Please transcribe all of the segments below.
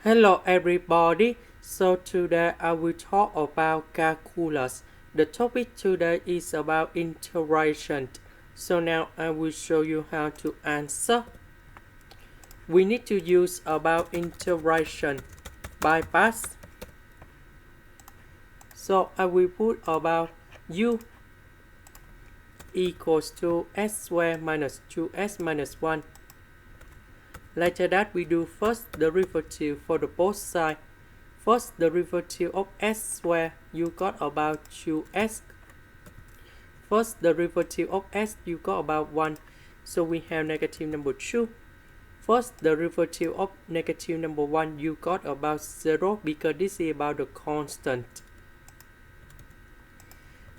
Hello everybody, so today I will talk about calculus. The topic today is about integration. So now I will show you how to answer. We need to use about integration bypass. So I will put about u equals to s squared minus 2s minus 1. Later that we do first derivative for the both sides. First derivative of s squared, you got about 2s. First derivative of s, you got about 1. So we have negative number 2. First derivative of negative number 1, you got about 0 because this is about the constant.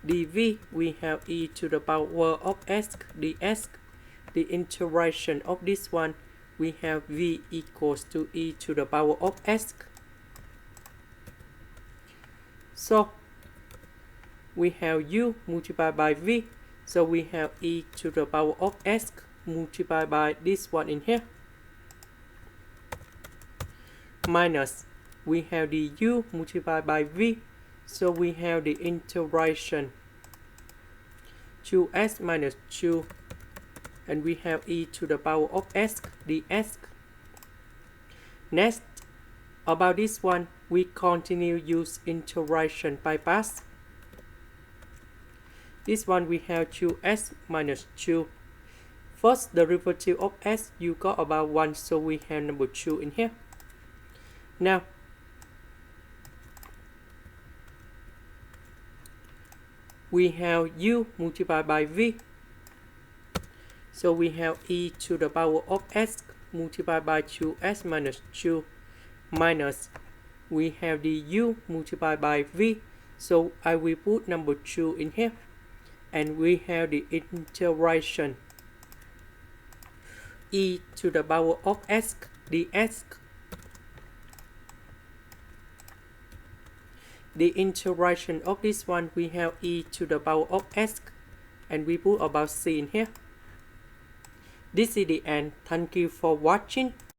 dv, we have e to the power of s ds. The integration of this one, we have v equals to e to the power of s. So we have u multiplied by v. So we have e to the power of s multiplied by this one in here. Minus, we have the u multiplied by v. So we have the integration 2s minus 2. And we have e to the power of s ds. Next, about this one, we continue use integration bypass. This one we have 2s minus 2. First derivative of s, you got about 1, so we have number 2 in here. Now, we have u multiplied by v. So we have e to the power of s multiplied by 2s minus 2 minus, we have the u multiplied by v. So I will put number 2 in here. And we have the integration e to the power of s ds. The integration of this one, we have e to the power of s. And we put about c in here. This is the end. Thank you for watching.